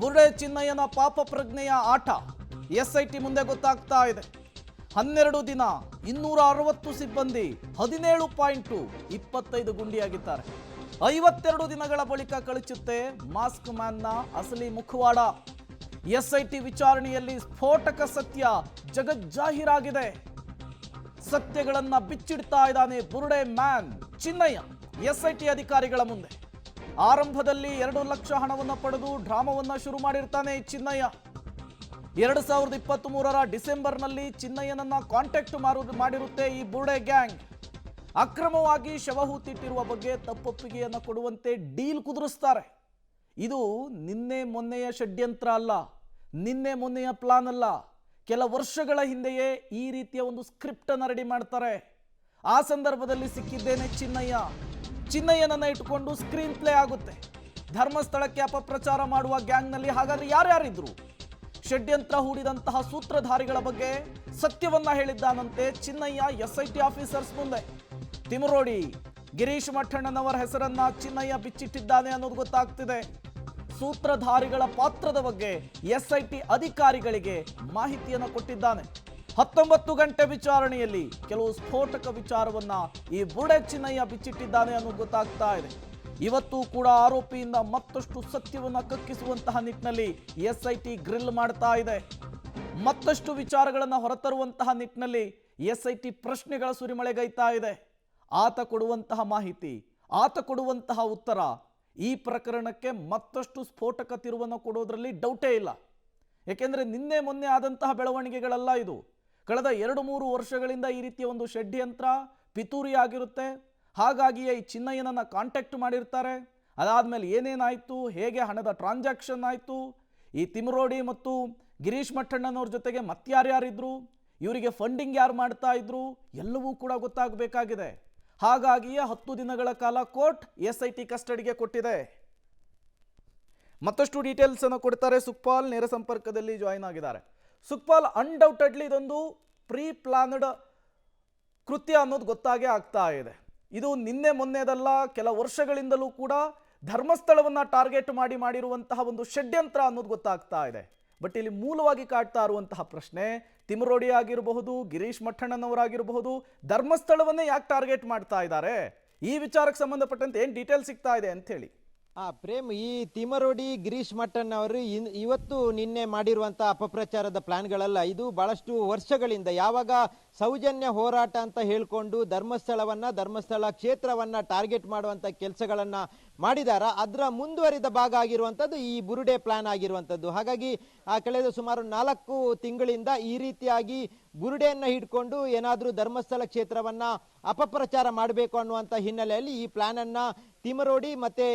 ಬುರುಡೆ ಚಿನ್ನಯ್ಯನ ಪಾಪ ಪ್ರಜ್ಞೆಯ ಆಟ ಎಸ್ಐಟಿ ಮುಂದೆ ಗೊತ್ತಾಗ್ತಾ ಇದೆ. 12 ದಿನ 260 ಸಿಬ್ಬಂದಿ 17.25 ಗುಂಡಿಯಾಗಿದ್ದಾರೆ. 52 ದಿನಗಳ ಬಳಿಕ ಕಳಚುತ್ತೆ ಮಾಸ್ಕ್ ಮ್ಯಾನ್ನ ಅಸಲಿ ಮುಖವಾಡ. ಎಸ್ಐಟಿ ವಿಚಾರಣೆಯಲ್ಲಿ ಸ್ಫೋಟಕ ಸತ್ಯ ಜಗಜ್ಜಾಹೀರಾಗಿದೆ. ಸತ್ಯಗಳನ್ನ ಬಿಚ್ಚಿಡ್ತಾ ಇದ್ದಾನೆ ಬುರುಡೆ ಮ್ಯಾನ್ ಚಿನ್ನಯ್ಯ ಎಸ್ಐಟಿ ಅಧಿಕಾರಿಗಳ ಮುಂದೆ. ಆರಂಭದಲ್ಲಿ 2 ಲಕ್ಷ ಹಣವನ್ನು ಪಡೆದು ಡ್ರಾಮಾವನ್ನ ಶುರು ಮಾಡಿರ್ತಾನೆ ಚಿನ್ನಯ್ಯ. 2023ರ ಡಿಸೆಂಬರ್ನಲ್ಲಿ ಚಿನ್ನಯ್ಯನನ್ನ ಕಾಂಟ್ಯಾಕ್ಟ್ ಮಾಡಿರುತ್ತೆ ಈ ಬುರುಡೆ ಗ್ಯಾಂಗ್. ಅಕ್ರಮವಾಗಿ ಶವ ಹೂತಿಟ್ಟಿರುವ ಬಗ್ಗೆ ತಪ್ಪೊಪ್ಪಿಗೆಯನ್ನು ಕೊಡುವಂತೆ ಡೀಲ್ ಕುದುರಿಸ್ತಾರೆ. ಇದು ನಿನ್ನೆ ಮೊನ್ನೆಯ ಷಡ್ಯಂತ್ರ ಅಲ್ಲ, ನಿನ್ನೆ ಮೊನ್ನೆಯ ಪ್ಲಾನ್ ಅಲ್ಲ. ಕೆಲ ವರ್ಷಗಳ ಹಿಂದೆಯೇ ಈ ರೀತಿಯ ಒಂದು ಸ್ಕ್ರಿಪ್ಟ್ ಅನ್ನು ರೆಡಿ ಮಾಡ್ತಾರೆ. ಆ ಸಂದರ್ಭದಲ್ಲಿ ಸಿಕ್ಕಿದ್ದೇನೆ ಚಿನ್ನಯ್ಯನನ್ನ ಇಟ್ಕೊಂಡು ಸ್ಕ್ರೀನ್ ಪ್ಲೇ ಆಗುತ್ತೆ. ಧರ್ಮಸ್ಥಳಕ್ಕೆ ಅಪಪ್ರಚಾರ ಮಾಡುವ ಗ್ಯಾಂಗ್ನಲ್ಲಿ ಹಾಗಾದ್ರೆ ಯಾರ್ಯಾರಿದ್ರು? ಷಡ್ಯಂತ್ರ ಹೂಡಿದಂತಹ ಸೂತ್ರಧಾರಿಗಳ ಬಗ್ಗೆ ಸತ್ಯವನ್ನ ಹೇಳಿದ್ದಾನಂತೆ ಚಿನ್ನಯ್ಯ ಎಸ್ಐಟಿ ಆಫೀಸರ್ಸ್ ಮುಂದೆ. ತಿಮರೋಡಿ ಗಿರೀಶ್ ಮಠಣ್ಣನವರ ಹೆಸರನ್ನ ಚಿನ್ನಯ್ಯ ಬಿಚ್ಚಿಟ್ಟಿದ್ದಾನೆ ಅನ್ನೋದು ಗೊತ್ತಾಗ್ತಿದೆ. ಸೂತ್ರಧಾರಿಗಳ ಪಾತ್ರದ ಬಗ್ಗೆ ಎಸ್ಐಟಿ ಅಧಿಕಾರಿಗಳಿಗೆ ಮಾಹಿತಿಯನ್ನು ಕೊಟ್ಟಿದ್ದಾನೆ. 19 ಗಂಟೆ ವಿಚಾರಣೆಯಲ್ಲಿ ಕೆಲವು ಸ್ಫೋಟಕ ವಿಚಾರವನ್ನ ಈ ಬುರುಡೆ ಚಿನ್ನಯ್ಯ ಬಿಚ್ಚಿಟ್ಟಿದ್ದಾನೆ ಅನ್ನೋದು ಗೊತ್ತಾಗ್ತಾ ಇದೆ. ಇವತ್ತು ಕೂಡ ಆರೋಪಿಯಿಂದ ಮತ್ತಷ್ಟು ಸತ್ಯವನ್ನ ಕಕ್ಕಿಸುವಂತಹ ನಿಟ್ಟಿನಲ್ಲಿ ಎಸ್ಐಟಿ ಗ್ರಿಲ್ ಮಾಡ್ತಾ ಇದೆ. ಮತ್ತಷ್ಟು ವಿಚಾರಗಳನ್ನು ಹೊರತರುವಂತಹ ನಿಟ್ಟಿನಲ್ಲಿ ಎಸ್ಐಟಿ ಪ್ರಶ್ನೆಗಳ ಸುರಿಮಳೆಗೈತಾ ಇದೆ. ಆತ ಕೊಡುವಂತಹ ಮಾಹಿತಿ, ಆತ ಕೊಡುವಂತಹ ಉತ್ತರ ಈ ಪ್ರಕರಣಕ್ಕೆ ಮತ್ತಷ್ಟು ಸ್ಫೋಟಕ ತಿರುವನ್ನು ಕೊಡೋದ್ರಲ್ಲಿ ಡೌಟೇ ಇಲ್ಲ. ಯಾಕೆಂದ್ರೆ ನಿನ್ನೆ ಮೊನ್ನೆ ಆದಂತಹ ಬೆಳವಣಿಗೆಗಳಲ್ಲ ಇದು. ಕಳೆದ 2-3 ವರ್ಷಗಳಿಂದ ಈ ರೀತಿಯ ಒಂದು ಷಡ್ಯಂತ್ರ ಪಿತೂರಿ ಆಗಿರುತ್ತೆ. ಹಾಗಾಗಿಯೇ ಈ ಚಿನ್ನಯ್ಯನನ್ನ ಕಾಂಟ್ಯಾಕ್ಟ್ ಮಾಡಿರ್ತಾರೆ. ಅದಾದ್ಮೇಲೆ ಏನೇನಾಯ್ತು, ಹೇಗೆ ಹಣದ ಟ್ರಾನ್ಸಾಕ್ಷನ್ ಆಯಿತು, ಈ ತಿಮರೋಡಿ ಮತ್ತು ಗಿರೀಶ್ ಮಠಣ್ಣನವ್ರ ಜೊತೆಗೆ ಮತ್ತಾರ್ಯಾರಿದ್ರು, ಇವರಿಗೆ ಫಂಡಿಂಗ್ ಯಾರು ಮಾಡ್ತಾ ಇದ್ರು, ಎಲ್ಲವೂ ಕೂಡ ಗೊತ್ತಾಗಬೇಕಾಗಿದೆ. ಹಾಗಾಗಿಯೇ 10 ದಿನಗಳ ಕಾಲ ಕೋರ್ಟ್ ಎಸ್ಐಟಿ ಕಸ್ಟಡಿಗೆ ಕೊಟ್ಟಿದೆ. ಮತ್ತಷ್ಟು ಡೀಟೇಲ್ಸ್ ಅನ್ನು ಕೊಡ್ತಾರೆ ಸುಖಪಾಲ್, ನೇರ ಸಂಪರ್ಕದಲ್ಲಿ ಜಾಯಿನ್ ಆಗಿದ್ದಾರೆ. ಸುಖಪಾಲ್, ಅನ್ಡೌಟೆಡ್ಲಿ ಇದೊಂದು ಪ್ರೀ ಪ್ಲಾನ್ಡ್ ಕೃತ್ಯ ಅನ್ನೋದು ಗೊತ್ತಾಗೇ ಆಗ್ತಾ ಇದೆ. ಇದು ನಿನ್ನೆ ಮೊನ್ನೆದಲ್ಲ, ಕೆಲ ವರ್ಷಗಳಿಂದಲೂ ಕೂಡ ಧರ್ಮಸ್ಥಳವನ್ನ ಟಾರ್ಗೆಟ್ ಮಾಡಿರುವಂತಹ ಒಂದು ಷಡ್ಯಂತ್ರ ಅನ್ನೋದು ಗೊತ್ತಾಗ್ತಾ ಇದೆ. ಬಟ್ ಇಲ್ಲಿ ಮೂಲವಾಗಿ ಕಾಡ್ತಾ ಇರುವಂತಹ ಪ್ರಶ್ನೆ, ತಿಮರೋಡಿ ಆಗಿರಬಹುದು, ಗಿರೀಶ್ ಮಠಣ್ಣನವರಾಗಿರಬಹುದು, ಧರ್ಮಸ್ಥಳವನ್ನೇ ಯಾಕೆ ಟಾರ್ಗೆಟ್ ಮಾಡ್ತಾ ಇದ್ದಾರೆ? ಈ ವಿಚಾರಕ್ಕೆ ಸಂಬಂಧಪಟ್ಟಂತೆ ಏನು ಡೀಟೇಲ್ ಸಿಗ್ತಾ ಇದೆ ಅಂತ ಹೇಳಿ. ಪ್ರೇಮ್, ಈ ತಿಮರೋಡಿ ಗಿರೀಶ್ ಮಠನ್ ಅವರು ಇವತ್ತು ನಿನ್ನೆ ಮಾಡಿರುವಂತಹ ಅಪಪ್ರಚಾರದ ಪ್ಲಾನ್ಗಳಲ್ಲ. ಇದು ಬಹಳಷ್ಟು ವರ್ಷಗಳಿಂದ, ಯಾವಾಗ ಸೌಜನ್ಯ ಹೋರಾಟ ಅಂತ ಹೇಳ್ಕೊಂಡು ಧರ್ಮಸ್ಥಳ ಕ್ಷೇತ್ರವನ್ನ ಟಾರ್ಗೆಟ್ ಮಾಡುವಂತ ಕೆಲಸಗಳನ್ನ ಮಾಡಿದಾರ, ಅದರ ಮುಂದುವರಿದ ಭಾಗ ಆಗಿರುವಂತದ್ದು ಈ ಬುರುಡೆ ಪ್ಲಾನ್ ಆಗಿರುವಂತದ್ದು. ಹಾಗಾಗಿ ಕಳೆದ ಸುಮಾರು 4 ತಿಂಗಳಿಂದ ಈ ರೀತಿಯಾಗಿ ಬುರುಡೆಯನ್ನ ಹಿಡ್ಕೊಂಡು ಏನಾದ್ರೂ ಧರ್ಮಸ್ಥಳ ಕ್ಷೇತ್ರವನ್ನ ಅಪಪ್ರಚಾರ ಮಾಡಬೇಕು ಅನ್ನುವಂತ ಹಿನ್ನೆಲೆಯಲ್ಲಿ ಈ ಪ್ಲಾನ್ ಅನ್ನ ತಿಮರೋಡಿ ಮತ್ತೆ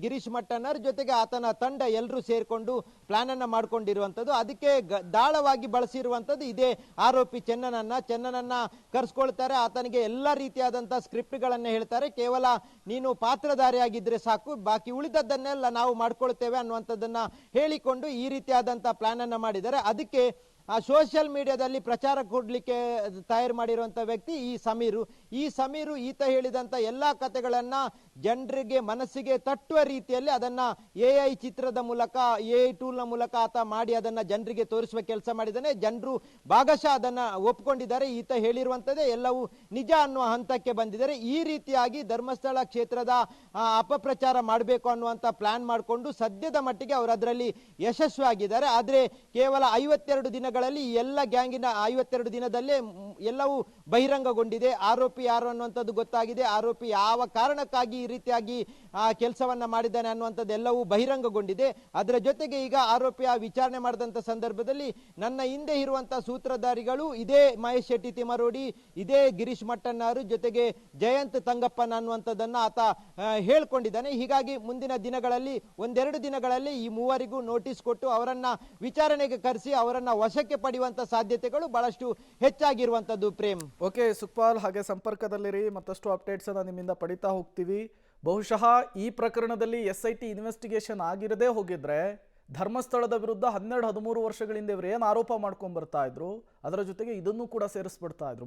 ಗಿರೀಶ್ ಮಠಣ್ಣರ್ ಜೊತೆಗೆ ಆತನ ತಂಡ ಎಲ್ಲರೂ ಸೇರ್ಕೊಂಡು ಪ್ಲಾನ್ ಅನ್ನ ಮಾಡ್ಕೊಂಡಿರುವಂತದ್ದು. ಅದಕ್ಕೆ ದಾಳವಾಗಿ ಬಳಸಿರುವಂತದ್ದು ಇದೇ ಆರೋಪಿ ಚೆನ್ನನನ್ನ ಕರ್ಸ್ಕೊಳ್ತಾರೆ. ಆತನಿಗೆ ಎಲ್ಲ ರೀತಿಯಾದಂತಹ ಸ್ಕ್ರಿಪ್ಟ್ ಗಳನ್ನ ಹೇಳ್ತಾರೆ. ಕೇವಲ ನೀನು ಪಾತ್ರಧಾರಿಯಾಗಿದ್ರೆ ಸಾಕು, ಬಾಕಿ ಉಳಿದದ್ದನ್ನೆಲ್ಲ ನಾವು ಮಾಡ್ಕೊಳ್ತೇವೆ ಅನ್ನುವಂಥದ್ದನ್ನ ಹೇಳಿಕೊಂಡು ಈ ರೀತಿಯಾದಂತಹ ಪ್ಲಾನ್ ಅನ್ನ ಮಾಡಿದ್ದಾರೆ. ಅದಕ್ಕೆ ಸೋಷಿಯಲ್ ಮೀಡಿಯಾದಲ್ಲಿ ಪ್ರಚಾರ ಕೊಡ್ಲಿಕ್ಕೆ ತಯಾರು ಮಾಡಿರುವಂತ ವ್ಯಕ್ತಿ ಈ ಸಮೀರು ಈತ ಹೇಳಿದಂತ ಎಲ್ಲಾ ಕಥೆಗಳನ್ನ ಜನರಿಗೆ ಮನಸ್ಸಿಗೆ ತಟ್ಟುವ ರೀತಿಯಲ್ಲಿ ಅದನ್ನ AI ಚಿತ್ರದ ಮೂಲಕ, AI ಟೂಲ್ ನ ಮೂಲಕ ಆತ ಮಾಡಿ ಅದನ್ನ ಜನರಿಗೆ ತೋರಿಸುವ ಕೆಲಸ ಮಾಡಿದ್ದಾನೆ. ಜನರು ಭಾಗಶಃ ಅದನ್ನ ಒಪ್ಕೊಂಡಿದ್ದಾರೆ. ಈತ ಹೇಳಿರುವಂತದ್ದೇ ಎಲ್ಲವೂ ನಿಜ ಅನ್ನುವ ಹಂತಕ್ಕೆ ಬಂದಿದ್ದಾರೆ. ಈ ರೀತಿಯಾಗಿ ಧರ್ಮಸ್ಥಳ ಕ್ಷೇತ್ರದ ಅಪಪ್ರಚಾರ ಮಾಡಬೇಕು ಅನ್ನುವಂತ ಪ್ಲಾನ್ ಮಾಡಿಕೊಂಡು ಸದ್ಯದ ಮಟ್ಟಿಗೆ ಅವರು ಅದರಲ್ಲಿ ಯಶಸ್ವಿಯಾಗಿದ್ದಾರೆ. ಆದ್ರೆ ಕೇವಲ 52 ದಿನಗಳಲ್ಲಿ ಎಲ್ಲ ಗ್ಯಾಂಗಿನ 52 ದಿನದಲ್ಲೇ ಎಲ್ಲವೂ ಬಹಿರಂಗಗೊಂಡಿದೆ. ಆರೋಪಿ ಯಾರು ಅನ್ನುವಂಥದ್ದು ಗೊತ್ತಾಗಿದೆ. ಆರೋಪಿ ಯಾವ ಕಾರಣಕ್ಕಾಗಿ ಈ ರೀತಿಯಾಗಿ ಕೆಲಸವನ್ನ ಮಾಡಿದ್ದಾನೆ ಅನ್ನುವಂಥದ್ದು ಎಲ್ಲವೂ ಬಹಿರಂಗಗೊಂಡಿದೆ. ಅದರ ಜೊತೆಗೆ ಈಗ ಆರೋಪಿಯ ವಿಚಾರಣೆ ಮಾಡಿದಂತ ಸಂದರ್ಭದಲ್ಲಿ ನನ್ನ ಹಿಂದೆ ಇರುವಂತಹ ಸೂತ್ರಧಾರಿಗಳು ಇದೇ ಮಹೇಶ್ ಶೆಟ್ಟಿ ತಿಮರೋಡಿ, ಇದೇ ಗಿರೀಶ್ ಮಠಣ್ಣರು, ಜೊತೆಗೆ ಜಯಂತ್ ತಂಗಪ್ಪನ್ ಅನ್ನುವಂಥದ್ದನ್ನ ಆತ ಹೇಳ್ಕೊಂಡಿದ್ದಾನೆ. ಹೀಗಾಗಿ ಮುಂದಿನ ದಿನಗಳಲ್ಲಿ 1-2 ದಿನಗಳಲ್ಲಿ ಈ ಮೂವರಿಗೂ ನೋಟಿಸ್ ಕೊಟ್ಟು ಅವರನ್ನ ವಿಚಾರಣೆಗೆ ಕರೆಸಿ ಅವರನ್ನ ವಶಕ್ಕೆ ಪಡೆಯುವಂತ ಸಾಧ್ಯತೆಗಳು ಬಹಳಷ್ಟು ಹೆಚ್ಚಾಗಿರುವಂತದ್ದು. ಪ್ರೇಮ್, ಓಕೆ ಸುಖಪಾಲ್, ಹಾಗೆ ಸಂಪರ್ಕದಲ್ಲಿರಿ, ಮತ್ತಷ್ಟು ಅಪ್ಡೇಟ್ಸ್ ಅನ್ನ ನಿಮ್ಮಿಂದ ಪಡಿತಾ ಹೋಗ್ತೀವಿ. ಬಹುಶಃ ಈ ಪ್ರಕರಣದಲ್ಲಿ ಎಸ್ಐಟಿ ಇನ್ವೆಸ್ಟಿಗೇಷನ್ ಆಗಿರದೇ ಹೋಗಿದ್ರೆ ಧರ್ಮಸ್ಥಳದ ವಿರುದ್ಧ 12-13 ವರ್ಷಗಳಿಂದ ಇವರು ಏನು ಆರೋಪ ಮಾಡ್ಕೊಂಡ್ ಬರ್ತಾ ಇದ್ರು ಅದರ ಜೊತೆಗೆ ಇದನ್ನು ಕೂಡ ಸೇರಿಸ್ಬಿಡ್ತಾ ಇದ್ರು.